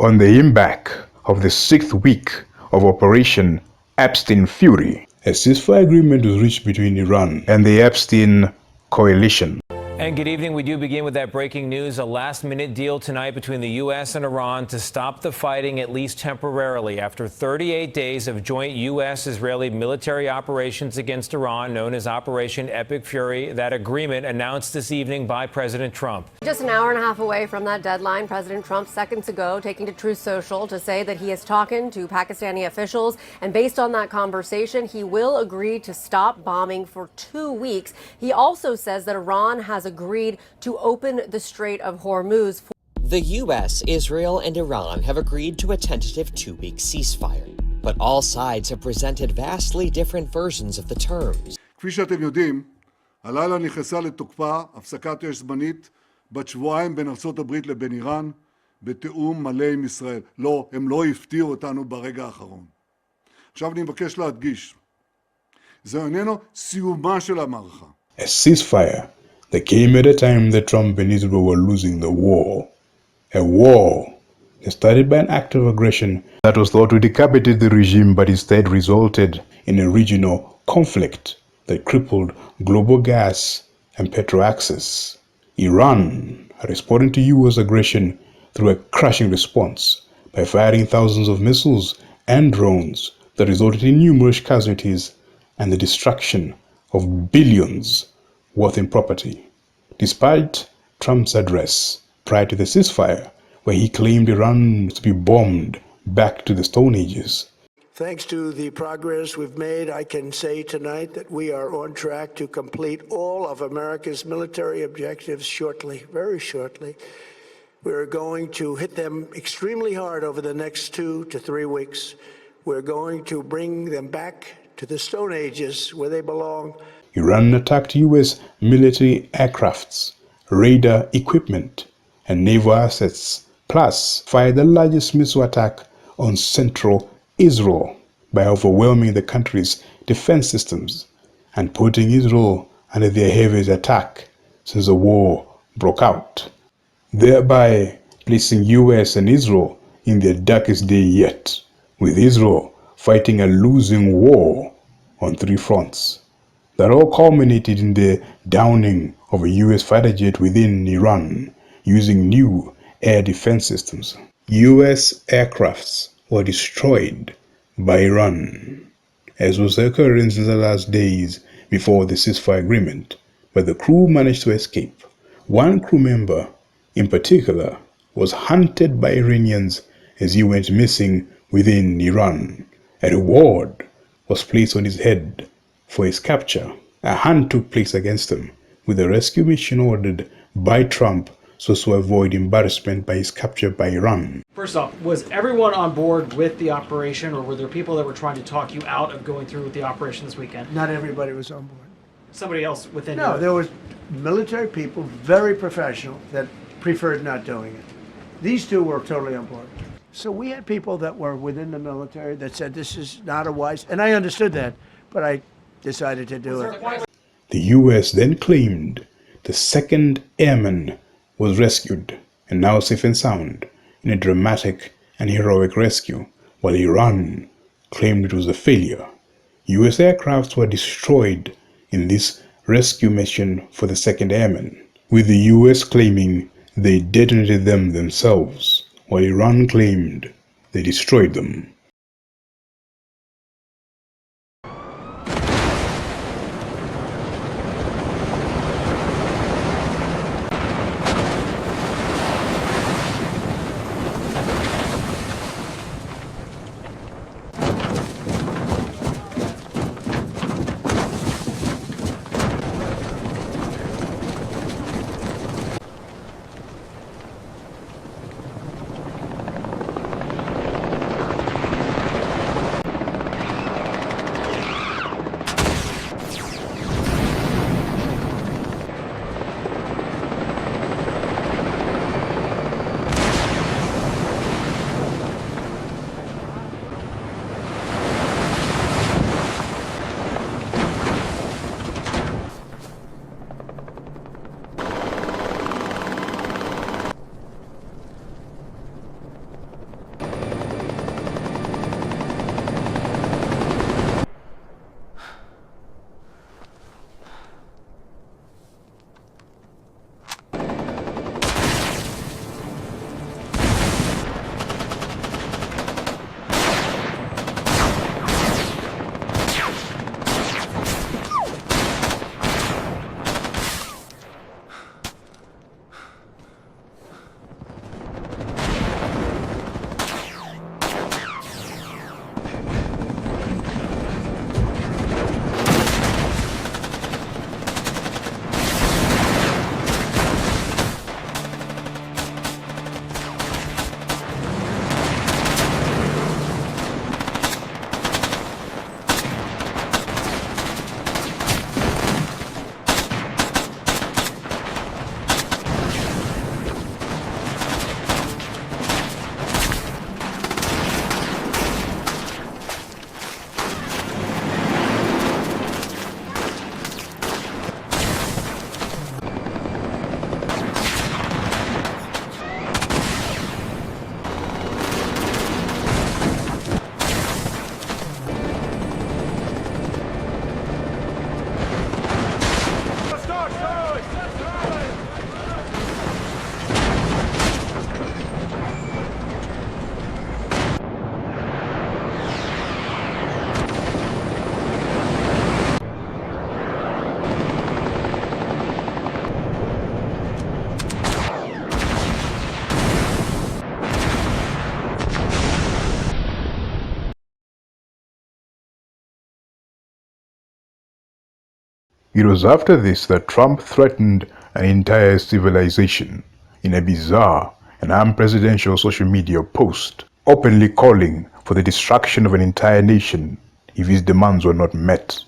on the embark of the 6th week of Operation Epstein Fury. A ceasefire agreement was reached between Iran and the Epstein coalition. And good evening. We do begin with that breaking news. A last-minute deal tonight between the U.S. and Iran to stop the fighting, at least temporarily, after 38 days of joint U.S.-Israeli military operations against Iran, known as Operation Epic Fury. That agreement announced this evening by President Trump. Just an hour and a half away from that deadline, President Trump seconds ago taking to Truth Social to say that he is talking to Pakistani officials, and based on that conversation, he will agree to stop bombing for 2 weeks. He also says that Iran has agreed to open the Strait of Hormuz. The U.S., Israel, and Iran have agreed to a tentative 2-week ceasefire, but all sides have presented vastly different versions of the terms. כפי שאתם יודעים, הלילה נכנסה לתוקפה הפסקת אש זמנית בת שבועיים בין ארצות הברית לבין איראן, בתיאום מלא עם ישראל. לא, הם לא הפתיעו אותנו ברגע האחרון. עכשיו אני מבקש להדגיש, זה איננו סיומה של המערכה. A ceasefire that came at a time that Trump and Israel were losing the war. A war that started by an act of aggression that was thought to decapitate the regime, but instead resulted in a regional conflict that crippled global gas and petrol access. Iran responded to U.S. aggression through a crushing response by firing thousands of missiles and drones that resulted in numerous casualties and the destruction of billions worth in property. Despite Trump's address prior to the ceasefire, where he claimed Iran to be bombed back to the Stone Ages. Thanks to the progress we've made, I can say tonight that we are on track to complete all of America's military objectives shortly, very shortly. We're going to hit them extremely hard over the next 2 to 3 weeks. We're going to bring them back to the Stone Ages where they belong. Iran attacked U.S. military aircrafts, radar equipment, and naval assets, plus fired the largest missile attack on central Israel by overwhelming the country's defense systems and putting Israel under their heaviest attack since the war broke out, thereby placing U.S. and Israel in their darkest day yet, with Israel fighting a losing war on 3 fronts. That all culminated in the downing of a U.S. fighter jet within Iran using new air defense systems. U.S. aircrafts were destroyed by Iran, as was the occurrence in the last days before the ceasefire agreement, but the crew managed to escape. One crew member, in particular, was hunted by Iranians as he went missing within Iran. A reward was placed on his head for his capture. A hunt took place against him, with a rescue mission ordered by Trump so as to avoid embarrassment by his capture by Iran. First off, was everyone on board with the operation, or were there people that were trying to talk you out of going through with the operation this weekend? Not everybody was on board. Somebody else within No, there was military people, very professional, that preferred not doing it. These two were totally on board. So we had people that were within the military that said this is not a wise, and I understood that, but I decided to do it. The U.S. then claimed the 2nd Airman was rescued and now safe and sound in a dramatic and heroic rescue, while Iran claimed it was a failure. U.S. aircrafts were destroyed in this rescue mission for the 2nd Airman, with the U.S. claiming they detonated them themselves, while Iran claimed they destroyed them. It was after this that Trump threatened an entire civilization in a bizarre and unpresidential social media post, openly calling for the destruction of an entire nation if his demands were not met,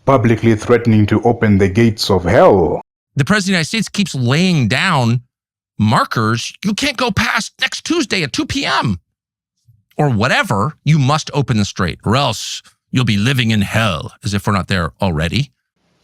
publicly threatening to open the gates of hell. The President of the United States keeps laying down markers. You can't go past next Tuesday at 2 p.m. or whatever. You must open the strait or else you'll be living in hell, as if we're not there already.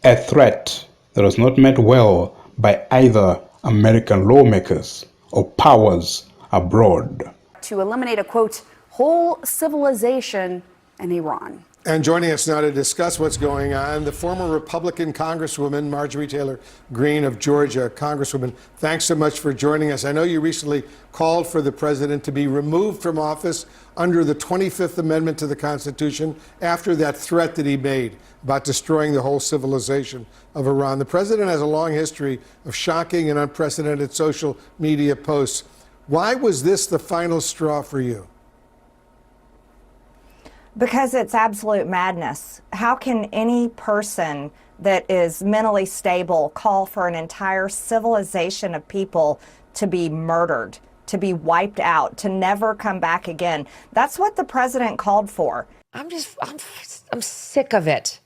A threat that was not met well by either American lawmakers or powers abroad. To eliminate a, quote, whole civilization in Iran. And joining us now to discuss what's going on, the former Republican Congresswoman Marjorie Taylor Greene of Georgia. Congresswoman, thanks so much for joining us. I know you recently called for the president to be removed from office under the 25th Amendment to the Constitution after that threat that he made about destroying the whole civilization of Iran. The president has a long history of shocking and unprecedented social media posts. Why was this the final straw for you? Because it's absolute madness. How can any person that is mentally stable call for an entire civilization of people to be murdered, to be wiped out, to never come back again? That's what the president called for. I'm sick of it.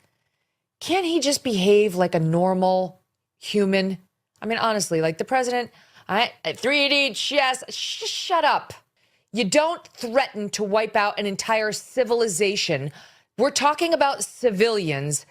Can't he just behave like a normal human? I mean, honestly, like the president, 380, yes, shut up. You don't threaten to wipe out an entire civilization. We're talking about civilians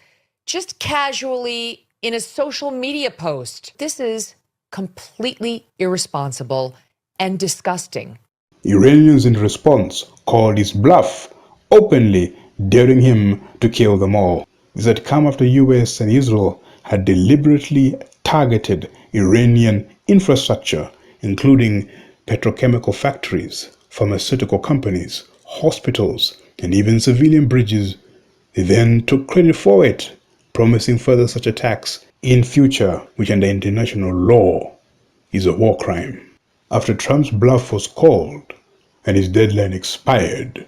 just casually in a social media post. This is completely irresponsible and disgusting. Iranians in response called his bluff, openly daring him to kill them all. This had come after US and Israel had deliberately targeted Iranian infrastructure, including petrochemical factories, pharmaceutical companies, hospitals, and even civilian bridges. They then took credit for it, promising further such attacks in future, which under international law is a war crime. After Trump's bluff was called and his deadline expired,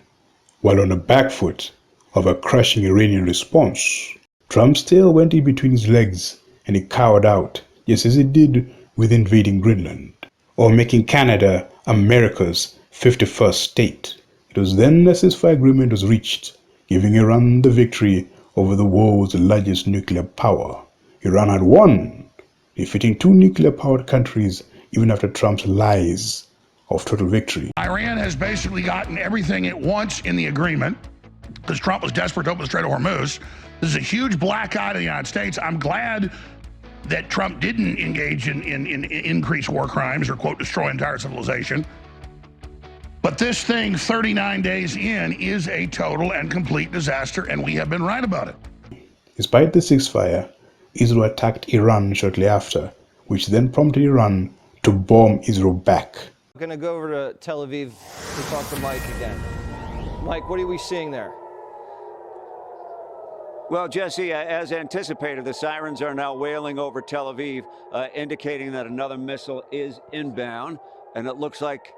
while on the back foot of a crushing Iranian response, Trump still went in between his legs and he cowered out, just as he did with invading Greenland, or making Canada America's 51st state. It was then a ceasefire agreement was reached, giving Iran the victory over the world's largest nuclear power. Iran had won, defeating two nuclear-powered countries even after Trump's lies of total victory. Iran has basically gotten everything it wants in the agreement because Trump was desperate to open the Strait of Hormuz. This is a huge black eye to the United States. I'm glad that Trump didn't engage in increased war crimes or, quote, destroy entire civilization. But this thing, 39 days in, is a total and complete disaster, and we have been right about it. Despite the ceasefire, Israel attacked Iran shortly after, which then prompted Iran to bomb Israel back. I'm going to go over to Tel Aviv to talk to Mike again. Mike, what are we seeing there? Well, Jesse, as anticipated, the sirens are now wailing over Tel Aviv, indicating that another missile is inbound, and it looks like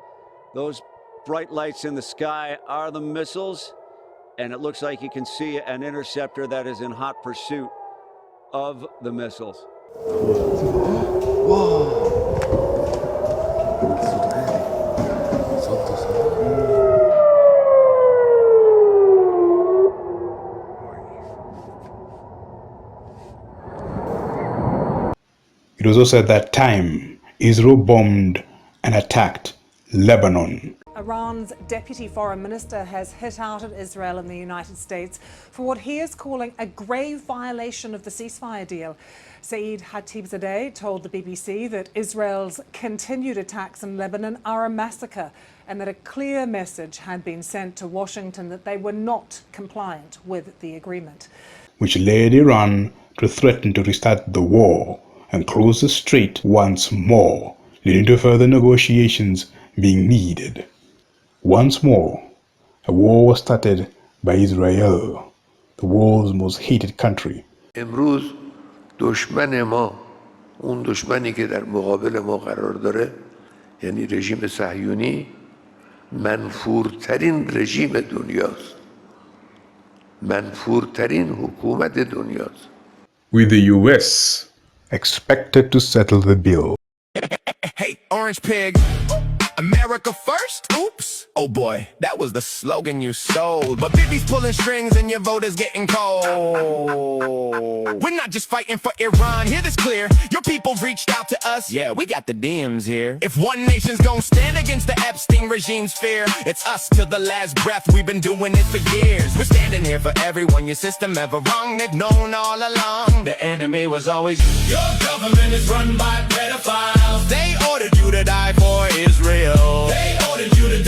those bright lights in the sky are the missiles, and it looks like you can see an interceptor that is in hot pursuit of the missiles. It was also at that time Israel bombed and attacked Lebanon. Iran's deputy foreign minister has hit out at Israel and the United States for what he is calling a grave violation of the ceasefire deal. Saeed Khatibzadeh told the BBC that Israel's continued attacks in Lebanon are a massacre and that a clear message had been sent to Washington that they were not compliant with the agreement. Which led Iran to threaten to restart the war and close the strait once more, leading to further negotiations being needed. Once more, a war was started by Israel, the world's most hated country. امروز دشمن ما اون دشمنی که در مقابل ما قرار داره یعنی رژیم صهیونی منفورترین رژیم دنیاست منفورترین حکومت دنیاست. with the US expected to settle the bill. Hey, Orange Pig, America first? Oops. Oh boy, that was the slogan you sold. But Bibi's pulling strings and your vote is getting cold. We're not just fighting for Iran, hear this clear. Your people reached out to us. Yeah, we got the DMs here. If one nation's gonna stand against the Epstein regime's fear, it's us till the last breath. We've been doing it for years. We're standing here for everyone. Your system ever wrong, they've known all along. The enemy was always your government is run by pedophiles. They ordered you to die for Israel. They ordered you to